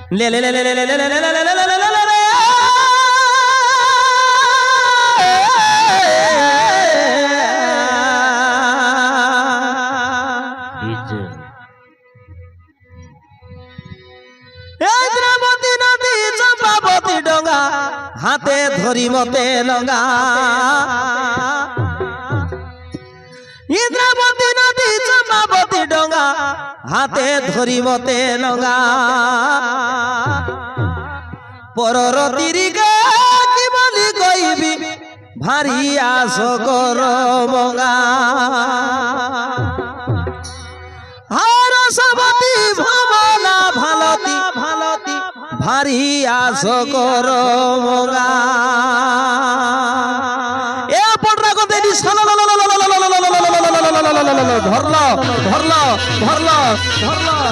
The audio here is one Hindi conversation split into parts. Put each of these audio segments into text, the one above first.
ले ले ले ले ले ले ले ले ले ले ले हाथे धरी मते लंगा इंद्रावती नदी चंपावती डंगा हाथे धरी मते लंगा परर तीरिके कि बोली कइबी भारी आस कर मंगा हार सबती भमला भालती भालती भारी आस कर मंगा ए पड़रा को देनी धरलो धरलो धरलो धरलो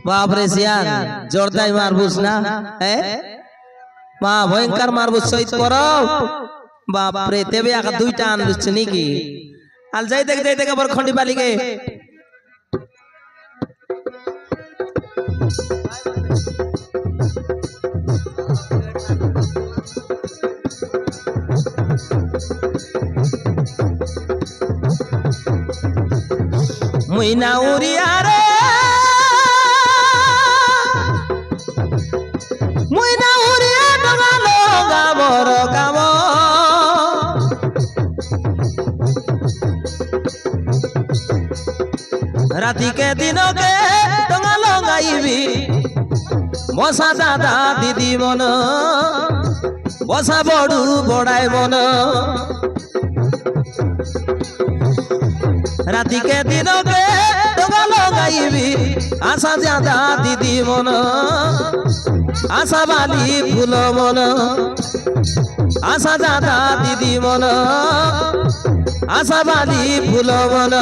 बाप रे सियान जोरदार मारबुस ना মা ভয়ঙ্কর মারবুস সহিত করো বাপ রে তেবে আকা দুইটা আনলুছ নাকি আল যাই দেখ আবার খন্ডি বালিকে মুইনা উড়িয়া রে মুইনা উড়িয়া ডঙ্গা লগা বড় কাম রাতিকে দিনকে ডঙ্গা লগাইবি বসা দাদা দিদি মন বসা বড়ু বড়াই মন রাতিকে দিনকে ডঙ্গা লগাইবি আশা দাদা দিদি মন আশা বালি ফুল মন আশা দাদা দিদি মন আশা বালি ফুল মন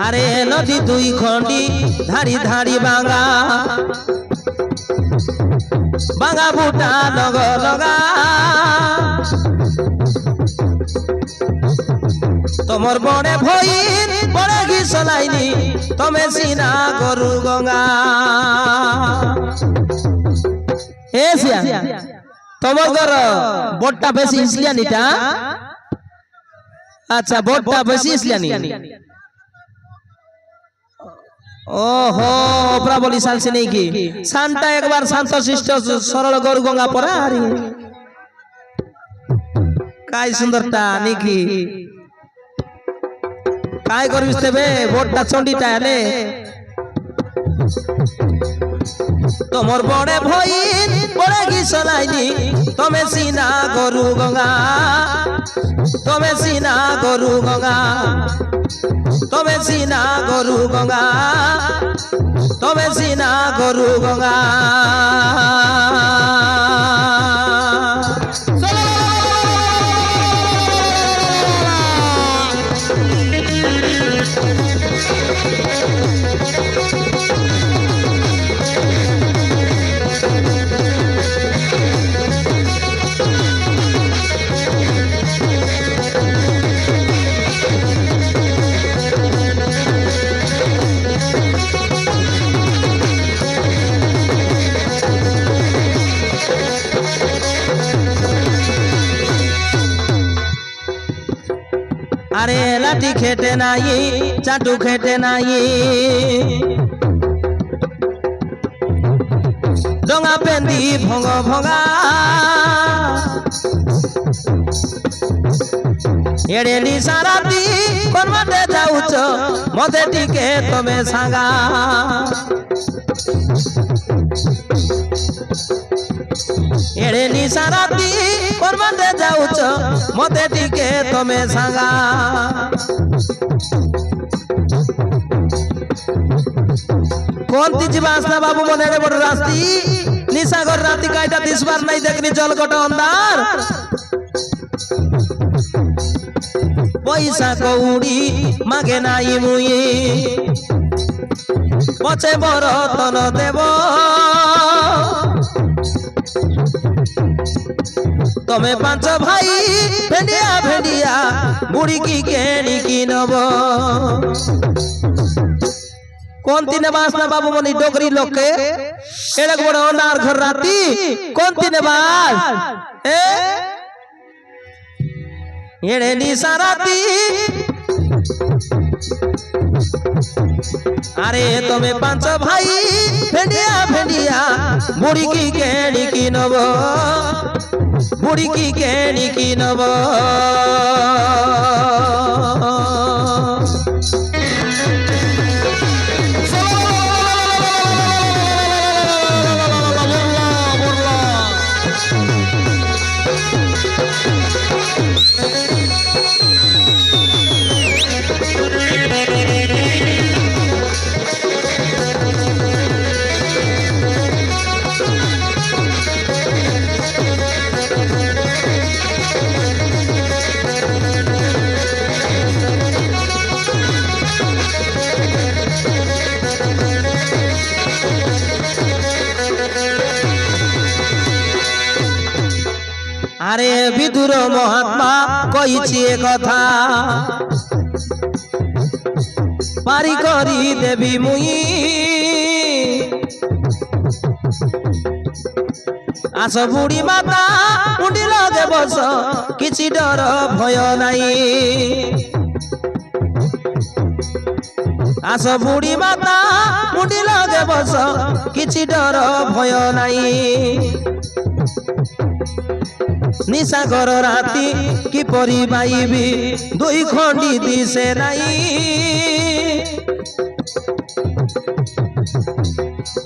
আরে নদী দুই খন্ডি ধারি ধারি বাঙ্গা বাঙ্গা বুটা লগ লগা তোমার বড়ে ভইন বড়ে ঘি চলাইনি তমে সিনা গরু গঙ্গা এ সিয়া তোমার ঘর বড়টা বেশি ইসলিয়ানিটা আচ্ছা বড়টা বেশি ইসলিয়ানি ओहो ओपरा बोली साल से नहीं की शांता एक बार शांत शिष्ट सरल गरु गंगा परा हारी काय सुंदरता निकी काय करबिस तेबे बोटटा चंडीटा हेले तोमर बड़े भईन बड़े की सलाइनी तमे सीना गरु गंगा तमे सीना गरु गंगा तमे सीना गरु गंगा तमे सीना गरु गंगा अरे লাঠি খেটে নাই চাটু খেটে নাই রঙা পেন্দি ভঙা ভঙা এড়ে নিশারাতি করবাতে যাউছ মতে টিকে তমে সাঙ্গা এড়ে নিশারাতি করবাতে যাউছ মতে টিকে তমে সাঙ্গা কোন তিজিবা আসনা বাবু মনে রে বড় রাস্তি নিশাগর রাতি কাইটা দিশবার নাই দেখনি জল কটা অন্ধার পয়সা কৌড়ি মাগে নাই মুই পচে বড় তন দেব তমে পাঁচ ভাই ভেন্ডিয়া ভেন্ডিয়া বুড়ি কি কেনি কি নব কোন তিনে বাস না বাবু মনি ডোগরি লোকে এড়ে বড় অনার ঘর রাতি কোন তিনে বাস এড়ে নিশারাতি আরে তুমি পাঁচ ভাই ভেন্ডিয়া ভেন্ডিয়া বুড়ি কি কেনি কি নব বুড়ি কি কেনি কি নব আরে বিদুর মহাত্মা কইছে কথা পারি করি দেবী মুই আস বুড়ি মাতা মুন্ডি লগে বস কিছু ডর ভয় নাই আস বুড়ি মাতা মুন্ডি লগে বস কিছু ডর ভয় নাই নিশাগর রাতি কি পরি বাইবি দুই খন্ডি দিশে নাই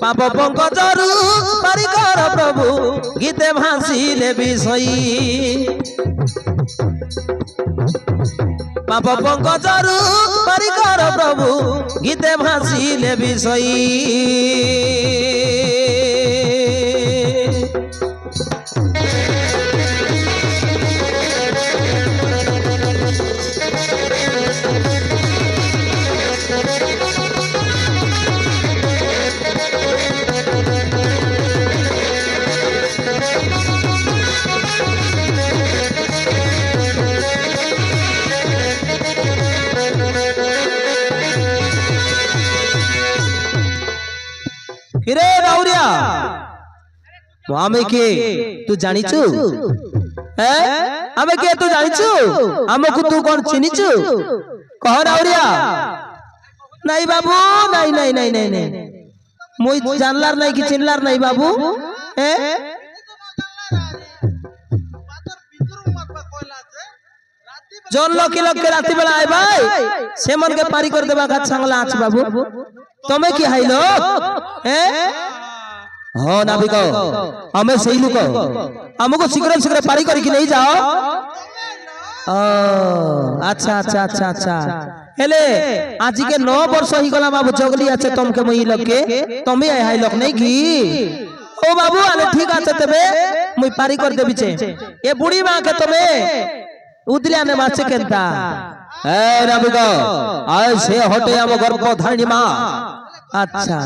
পাপ পঙ্কজরু পারিকর প্রভু গীতে ভাসিলে বিষয়ী পাপ পঙ্কজরু পারিকর প্রভু গীতে ভাসিলে বিষয়ী কিরে বাউরিয়া আমি কে তুই জানিছু আমি কে তুই জানিছু আমাকে তুই কোন চিনিছু কহ বাউরিয়া নাই বাবু নাই নাই নাই নাই নাই মুই জানলার নাই কি চিনলার নাই বাবু জন লকি লকি রাতি বেলা আই ভাই সেমন के पारी कर देबा का छंगला आछ बाबू तमे की हाइलो हो नाबिक हमें सही लुक हमको शीघ्र शीघ्र पारी कर कि नहीं जाओ अच्छा अच्छा अच्छा अच्छा हेले आज के 9 वर्ष ही गला बाबू जगली আছে तमके मई लके तमे आइ हाइ लक नहीं की ओ बाबू आले ठीक আছে तबे मुई पारी कर देबी छे ए बुढ़ी मां के तमे उदलिया ने माचे केनता ए नाबिक आय से हटे हम गर्भ धारिणी मां अच्छा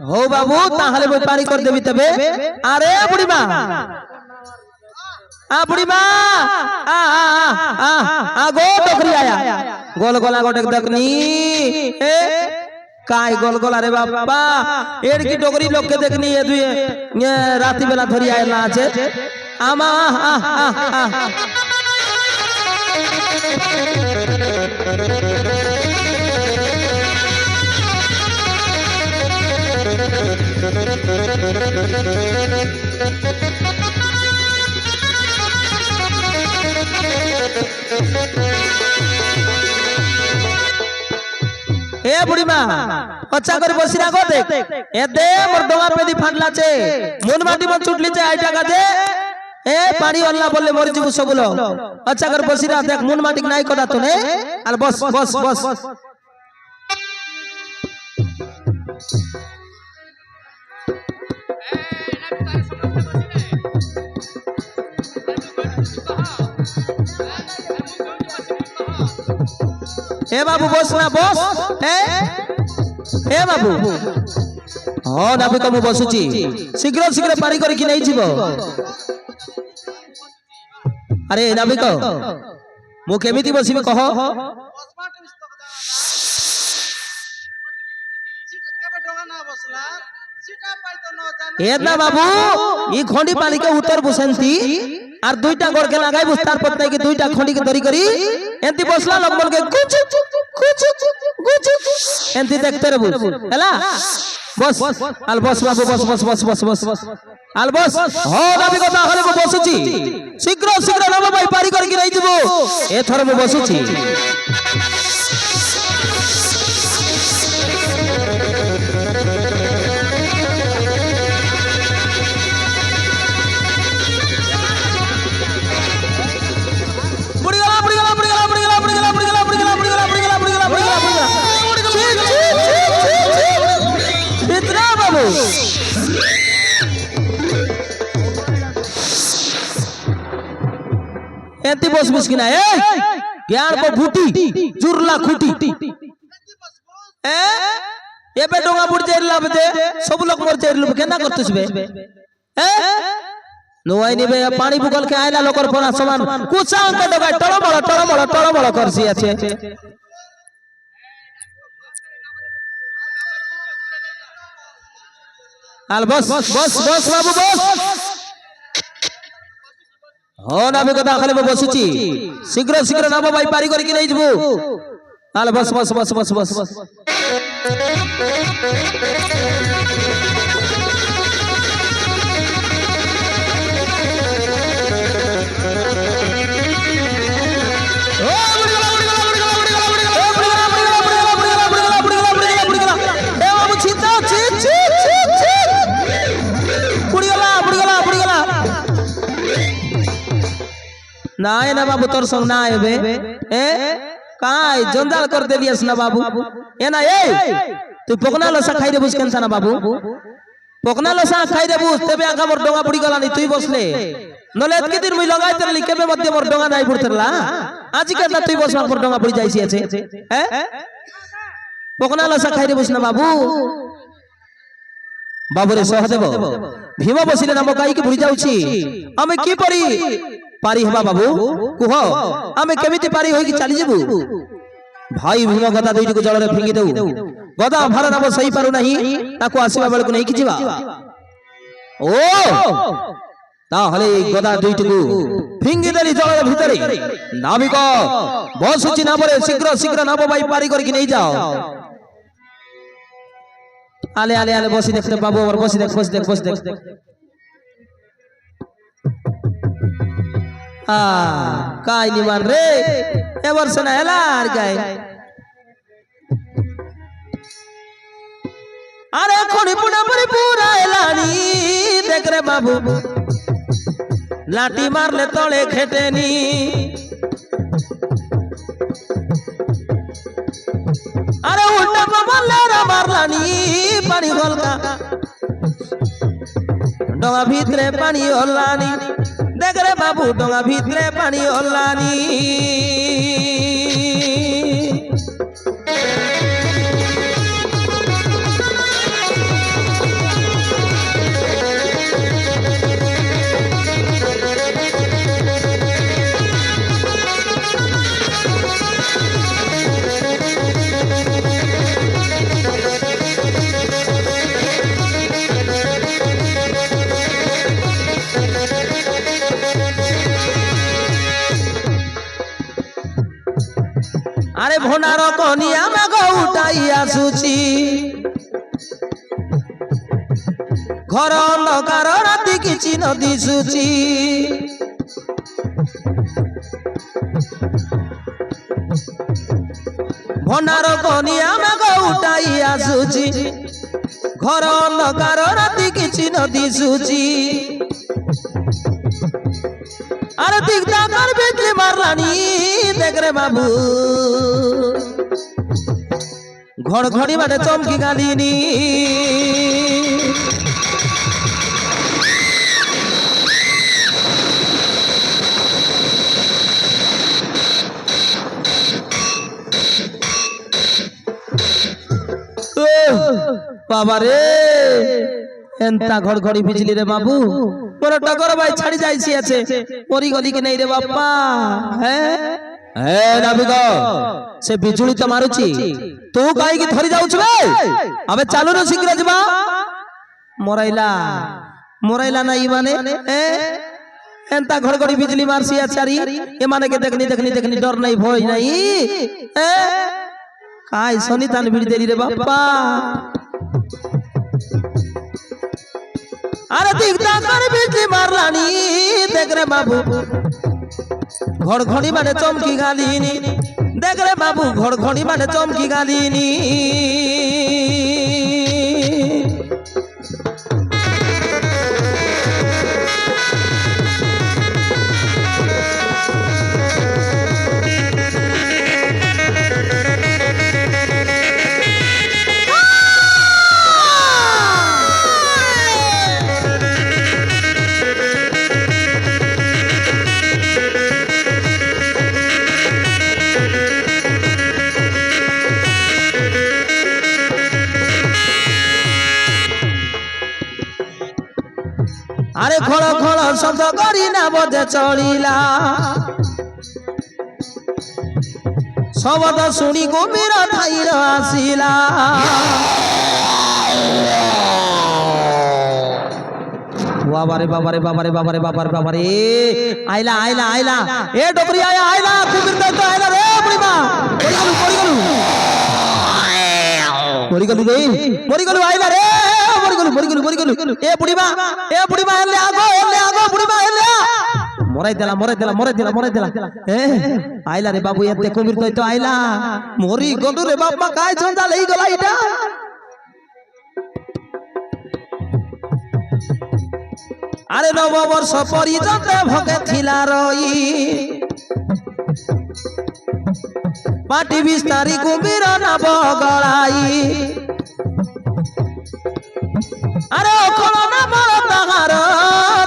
हो बाबू ताहले मुई पारी कर देबी तबे अरे बुढ़ी मां आ बुढ़ी मां आ गो टोकरी आया गोल गोला गोटे दकनी काय गोल गोल अरे बाबा एड़ की डोगरी लोग के देखनी है दुए राती बेला धरी आयला আছে आमा ए बुढ़ी माँ अच्छा कर बसी ना को देख ए दे मोर डोंगा पे दी फाटला छे मुन माटी मन छुटली छे आई टाका दे ए पानी वाला बोले मोर जीव सब लो अच्छा कर बसी ना देख मुन माटी नाई कोदा तो ने अरे बस बस बस ए बाबू बस ना बस ए बाबू हाँ नाभी को बसुची शीघ्र शीघ्र पारी करके नहीं जीव अरे नाभी को मु केमिति बसिबे कह एना बाबू ई खंडी पानी के उत्तर बुसंती और दुईटा गोड़ के लगाई बुस्तार पत्ता के दुईटा खंडी के दरी करी एंती बसला लगमल के कुछ एंती देखते रे बुस हैला बस आल बस बाबू बस बस बस बस बस बस आल बस हो नाभी को आखरे को बसुची शीघ्र शीघ्र नब भाई पारी करके नहीं जीवो ए थर मु बसुची एंती बस बस किना ए ज्ञान को बूटी चुरला खूटी ए एबे डोंगा बुड़ जेर लाबदे सब लोग मोर जेर लब केना करतसबे ए नोई निबे पानी बुगल के आइला लोकर फोना समान कुछा के डोगा टळमळ करसी আছে आल बस बस बस बस बाबू बस हो नाभी कथा खाली बसुची शीघ्र शीघ्र नब भाई पारी करके नहीं जीवो आल बस बस बस बस बस बस ना है ना बाबू तोर संग ना आबे ए काय जंजाल कर देलियस ना बाबू ए ना ए तू पकना लसा खाई रे बुझ केनसा ना बाबू पकना लसा खाई रे बुझ तबे आका मोर डोंगा पड़ी गला नी तुई बसले नले एतके दिन मुई लगाई तरली केबे मध्य मोर डोंगा नाई बुड़तरला आज के ना तुई बसवा मोर डोंगा पड़ी जाईसी আছে ए पकना लसा खाई रे बुझ ना बाबू बाबू रे सहदेव भीम बसिले नाम काई के भुली जाउछी हमें की परी पारी हबा बाबू कुह आमे केमिति पारी होई कि चली जेबू भाई भीम गदा दुईटी को जल रे फिंगी देउ गदा भार नाम सही पारु नहीं ताको आसीबा बेल को नहीं कि जीवा ओ ता हले गदा दुईटी को फिंगी देली जल रे भितरे नाविक बसुची ना परे शीघ्र शीघ्र नाम भाई पारी करके नहीं जाओ आले आले आले बसी देख बाबू और बसी देख बस देख काय निमान रे ए वर्ष ना हैला आर काय अरे कोणी पुना परी पूरा एलानी देख रे बाबू लाठी मारले तळे खेटेनी अरे उल्टा बल्ला मारलानी पानी गोलका डोंगा भीतरे पानी होलानी देख रे बाबू डोंगा भीतरे पानी होलानी আরে ভোনার কনিয়া মেঘ উঠাই আসুছি ঘর অন্ধকার রাতি কিছু ন দিশুছি ভোনার কনিয়া মেঘ উঠাই আসুছি ঘর অন্ধকার রাতি কিছু ন দিশুছি আরে দিকটা কর বিজলি মারলানি দেখ রে বাবু ঘড়ঘড়ি বাটে চমকি গালিনি বাবা রে এন্তা ঘড়ঘড়ি বিজলি রে বাবু মোর টগর ভাই ছাড়ি যাইছি আছে পরি গলি কে নেই রে বাপ্পা হ্যাঁ নাবিক সে বিজুলি তো মারুছি তু কাই কি ধরি যাউছ বে আবে চালু ন শীঘ্র যবা মরাইলা মরাইলা নাই মানে এন্তা ঘড়ঘড়ি বিজলি মারছি আছারি এ মানে কে দেখনি দেখনি দেখনি ডর নাই ভয় নাই কাই শনি তান বিড়ি দেলি রে বাপ্পা আরে দিকটা কর বিজলি মারলানি দেখ রে বাবু ঘড়ঘড়ি মানে চমকি গালিনি দেখ রে বাবু ঘড়ঘড়ি মানে চমকি গালিনি আরে খড় খড় শব্দ করি না বোঝে চলিলা শব্দ শুনি কুমির ঠাইর আসিলা বাবারে বাবারে বাবারে বাবারে বাবারে বাবারে আইলা আইলা আইলা এ ডবরি আয়া আইলা কুমির তো আইলা রে বুড়িমা মরি গলু রে মরি গলু আইলা রে মরি গলু এ বুড়িমা এলে আগো বুড়িমা এলে মরাই দিলা আইলা রে বাবু এতে কুমির তো আইলা মরি গলু রে বাবা কাই ঝঞ্ঝাল এই গলা এটা আরে নববর্ষ পরিজতে ভগে থিলা রই পাটি বিস্তারি কুমির নাব গড়াই আরে ওখল নাম তাহার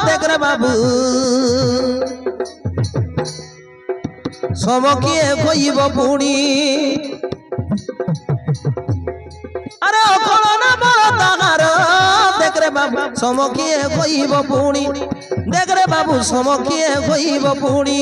দেখ রে বাবু সমকিয়ে কইব পুণি আরে ওখল নাম তাহার দেখ রে বাবু সমকিয়ে কইব পুণি দেখ রে বাবু সমকিয়ে কইব পুণি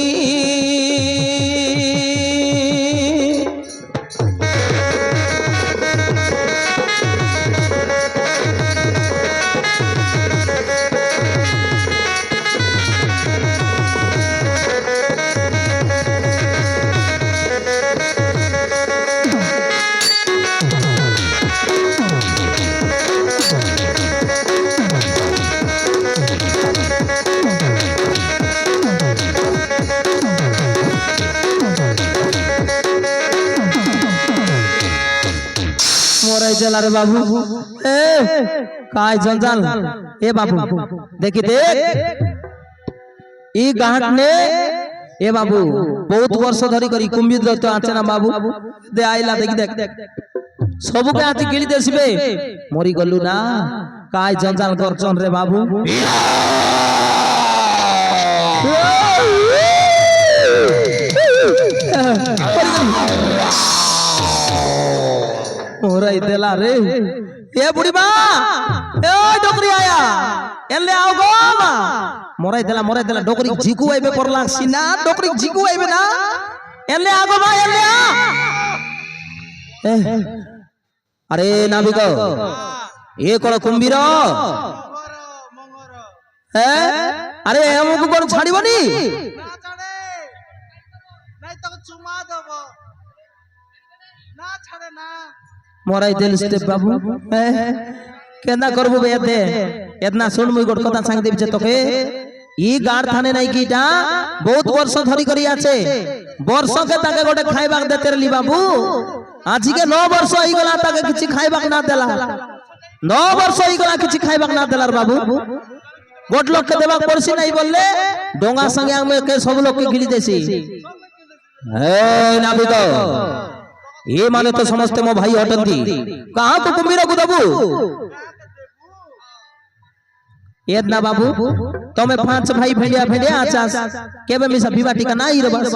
জেলা রে বাবু কাই জঞ্জাল এ বাবু দেখি দেখ ই গাহট নে এ বাবু বহুত বর্ষ ধরি করি কুম্ভীর দৈত্য আছে না বাবু দে আইলা দেখি দেখ সবুকে আজ গিলি দেসবে মরি গলু না কাই জঞ্জাল গর্জন রে বাবু मोराई देला रे ए बुढ़ी मां ए डोकरी आया एले आओ गो मा मोराई देला डोकरी झिकू आइबे परला सीना डोकरी झिकू आइबे ना एले आ गो मा एले आ अरे नाबिक ए कोन कुंभीर ए अरे हमको कोन छाड़ीबनी ना छाड़े नहीं तो चुमा देबो मोराई दिल स्टेप बाबू केना करबो बे दे इतना सुन मुई गोट কথা सांग देबे তোকে ই গাড় থানে নাই কিটা বহুত বর্ষ ধরি করি আছে বর্ষকে তাকে গোটে খাইবাক দেতে লি বাবু আজিকে 9 বর্ষ হই গলা তাকে কিছু খাইবাক না দেলা 9 বর্ষ হই গলা কিছু খাইবাক না দেলার বাবু গোট লোককে দেবাক পড়ছি নাই বললে ডোঙা সঙ্গে আমি কে সব লোককে গিলি দেছি এই নাবিক ये माने तो समझते मो भाई हटंती कहां को कुंभीर को दबू एदना बाबू तमे पांच भाई भेड़िया भेड़िया आचास केबे मिसा विवाह टिका नाही रे बस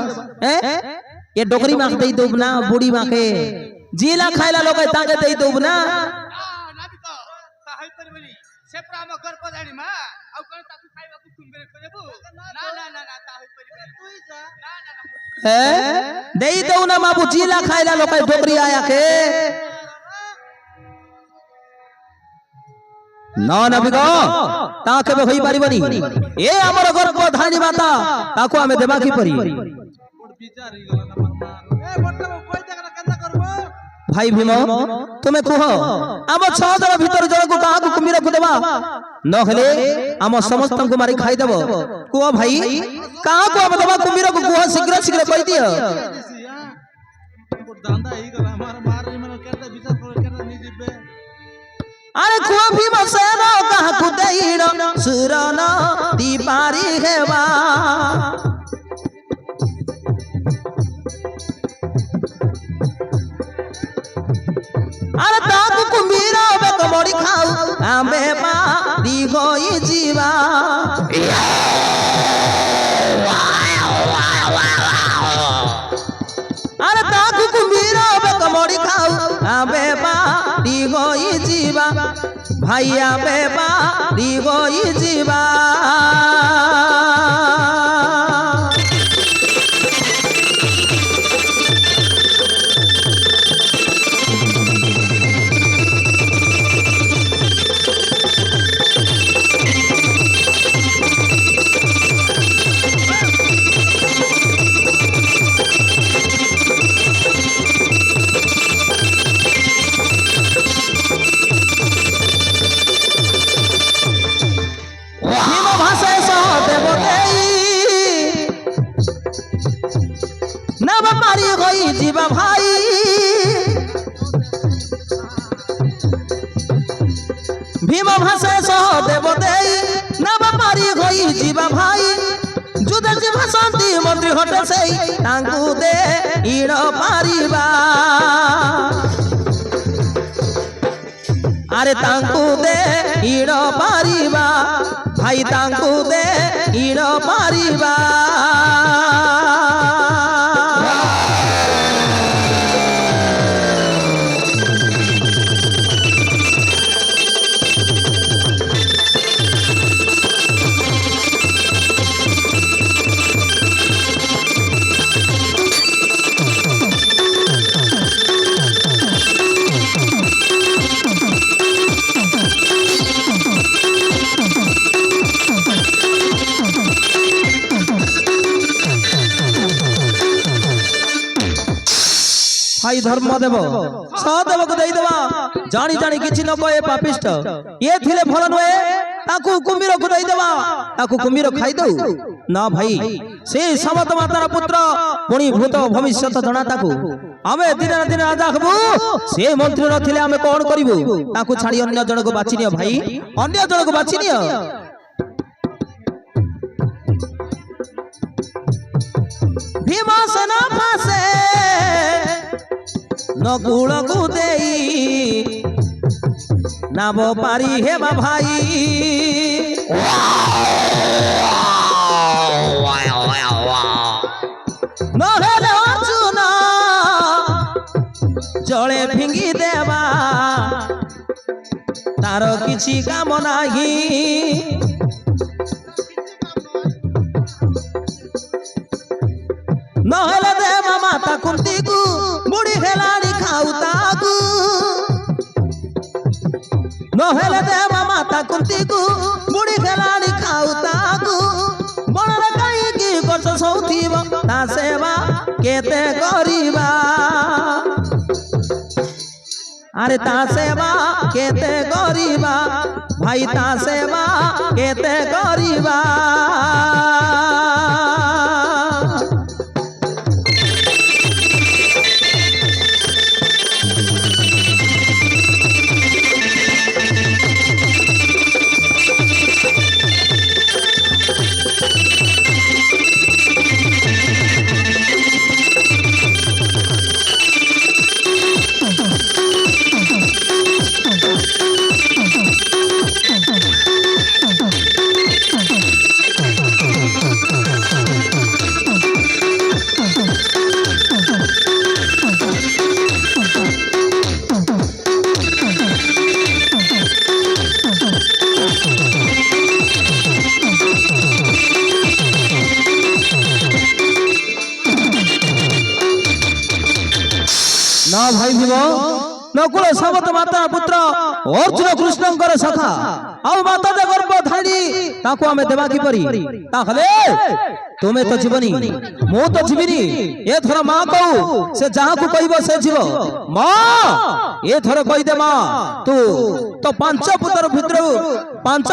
ये डोकरी माख देई दोब ना बूढ़ी माखे जीला खाइला लोग ताके देई दोब ना नाबिक साहै परिबनी सेप्रा म घर पदाणी मा आउ कन ताकु खाइबा कु कुंभीर को देबू ना ना ना ना साहै परिबनी तुई जा ना ना ना देई दो ना बाबू जीला खाइला लोग डोकरी आया के ना नबिगो ताके बे होई परिबनी ए हमर घर को धानी माता ताको हमें देबा की परी विचार हि गला ना ए बट्टा कोई देखना केना करबो भाई भीम तुम्हें कह आम छह जन भीतर जन को कहा कुंभीर को देवा न हेले आम समस्त को मारी खाई देव कह भाई कहा को आम देवा कुंभीर को कह शीघ्र शीघ्र कह दियो अरे कह भीम सेन कहा को देइण सुरन दीपारी हेबा अरे ताकु कुंभीर बेक मरी खाऊ आमे पारी गई जीवा अरे ताकु कुंभीर बेक मरी खाऊ आमे पारी गई जीवा भाई आमे पारी गई जीवा जीवा भाई भीम भाषे सह देव दे नव पारी होई जीवा भाई जुदे जी भाषंती मंत्री हटे से तांकु दे इण पारिबा अरे तांकु दे इण पारिबा भाई तांकु दे इण पारिबा भाई धर्म देव सहदेव को देई देवा जानी जानी किछि न कहे पापिष्ट ये थिले भल नए ताकू कुंभीर को देई देवा ताकू कुंभीर खाई दउ ना भाई से समत मातार पुत्र पुणी भूत भविष्यत जणा ताकू आमे दिन दिन राजा हबु से मंत्री नथिले आमे कोन करिवु ताकू छाडी अन्य जण को बाछि नियो भाई अन्य जण को बाछि नियो भीमसेन फासे नकुल को देई नाम पारी हेबा भाई नहेले अर्जुन जले फिंगी देवा तार किछि काम नाही नहेले देवा माता कुंती को बुढ़ी हेलानी खाऊ ताकू नहेले देवा माता कुंती को बुढ़ी हेलानी खाऊ ताकू बणर कहीं की करछ सौथीब ता सेवा केते करिबा আরে তা সেবা কেতে করিবা ভাই তা সেবা কেতে করিবা না ভাই ভিব নকুল সাবত মাতা পুত্র অর্জুন কৃষ্ণঙ্কর সখা ଆଉ ମାତା ଯେ ଗର୍ଭ ଧାଡ଼ି ତାକୁ ଆମେ ଦେବା କିପରି ତାହେଲେ ତୁମେ ତ ଯିବନି ମୁଁ ତ ଯିବିନି ଏଥର ମା କହୁ ସେ ଯାହାକୁ କହିବ ସେ ଯିବ ମା ଏଥର କହିଦେ ମା ତୁ ତ ପାଞ୍ଚ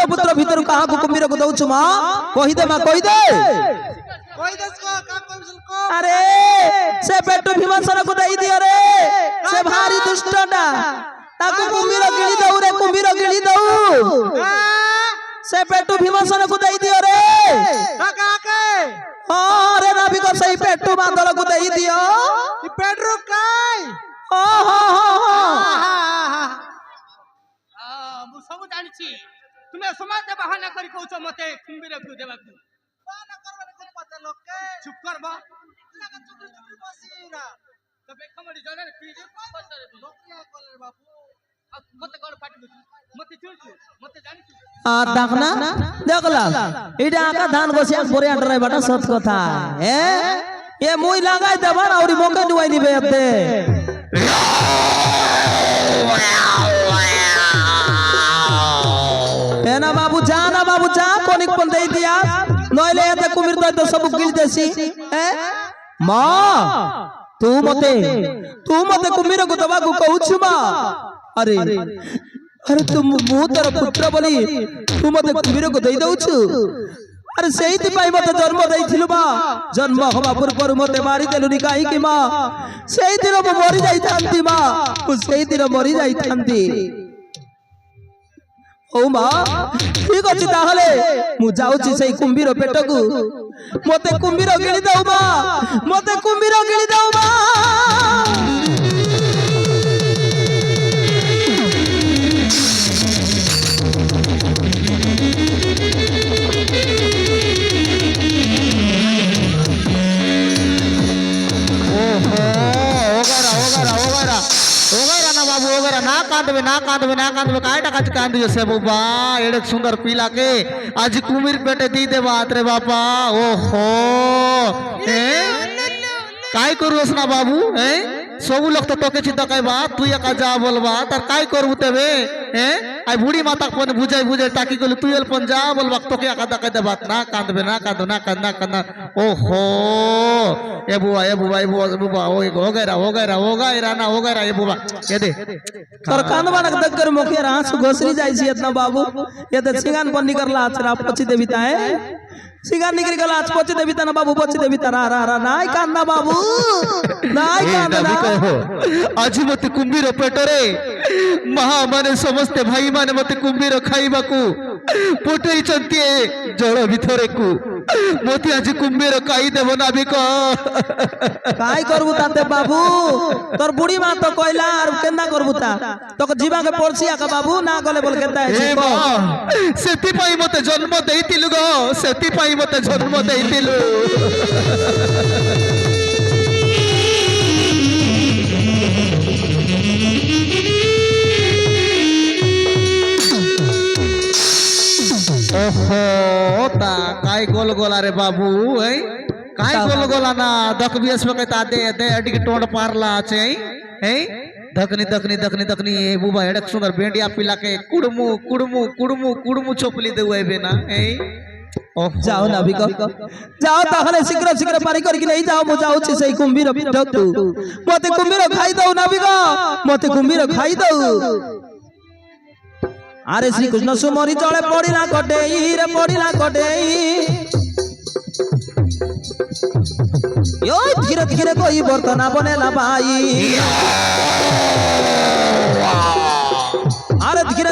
ପୁତ୍ର ଭିତରୁ କାହାକୁ କୁମ୍ଭୀରକୁ ଦଉଛୁ ମା କହିଦେ ମା କହିଦେ अरे से पेटू भीमसेन को दे दियो रे से भारी दुष्टटा ताको कुम्भीर गिली दऊ रे कुम्भीर गिली दऊ से पेटू भीमसेन को दे दियो रे काका के अरे नाभी को सही पेटू बांदल को दे दियो ई पेटू काय ओ हो मु सब जानि छी तुमे समाज बहाना करी कहउछ मते कुम्भीर को देबा को बहाना करबा को पता लोग के चुप करबा लगा चुप बसीरा तो बेखमड़ी जने पी पतरे लोकिया कलर बाबू अब मते कोन पाटी मते चुलछु मते जानि छु आ देखना देखला इडा आका धान बसिया बोरे डराय बाटा सत कथा ए ये मुई लगाय देबन औरी मोके दुआई दिबे अते ना बाबू जा कोनिक पन दे दिया नइले एते कुमिर तो सब गिल देसी ए मां तू मते कुमिर को दबा को कहूछु मां अरे तुम मु तर पुत्र बोली तू मते कुमिर को दे दउछु अरे सेहिति पाई मते जन्म देइथिलु बा जन्म हवा पूर्व मते मारी देलु नि काई कि मां सेहि दिन मु मरि जाई थांती मां सेहि दिन मरि जाई थांती ओ मां ठीक अछि ताहले मु जाउछि सेही कुम्भीर पेटकू मते कुम्भीर गिली दउ मां मते कुम्भीर गिली दउ मां ना कांदबे कायटा काच कांदियो से बाबा एडे सुंदर पीला के आज कुमिर पेटे दी दे बात रे बापा ओहो काय करूस ना बाबू हैं सब लोग तो तोके चिंता काय बात तू एका जा बोलबा तार काय करबू तेबे हैं आई बूढ़ी माता कोन बुझाई ताकि गल तू एल पन जा बोलबा तोके एका दका दे बात ना कांदबे ना कांदना ओहो ए बुआ ओए होगैरा ना होगैरा ए बुआ ये दे तर कांदबा न दक्कर मोखे रास घोसरी जाई छी इतना बाबू ये त सिंगान बन्नी करला आचरा पची देवी ताए सिंगान निकरी गला आज पची देवी ता ना बाबू पची देवी ता रा नाय कांदा बाबू नाय कांदा आज मते कुम्भीर पेटरे महा माने समस्त भाई माने मते कुम्भीर खाइबा को पोटई चंती जळ भितरे को मोती आज कुम्भीर काई देबो ना बिको काय करबू ताते बाबू तोर बुढ़ी मां तो कहला और केना करबू ता तो जीवा के पड़सिया का बाबू ना गले बोल केता है सेति पाई मते जन्म देइतिलु गो सेति पाई मते जन्म देइतिलु ओहो ता काय गोल गोला रे बाबू है काय गोल गोला ना दकबियस में कहता दे अडी के टोंड पारला छे है दकनी ए बुबा एडक सुंदर बेंडिया पिला के कुड़मु चोपली देवे बेना है ওহো। যাও নাবিক যাও তাহলে শীঘ্র শীঘ্র পারি করি নেই যাও মু যাଉଛି সেই কুম্ভীর পিঠকু মতে কুম্ভীর খাই দাও নাবিক মতে কুম্ভীর খাই দাও আরে শ্রীকৃষ্ণ সুমরি জলে পড়িলা কটেই রে পড়িলা কটেই ওই ধীরে ধীরে কই বর্তনা বনেলা ভাই আরে ধীরে ধীরে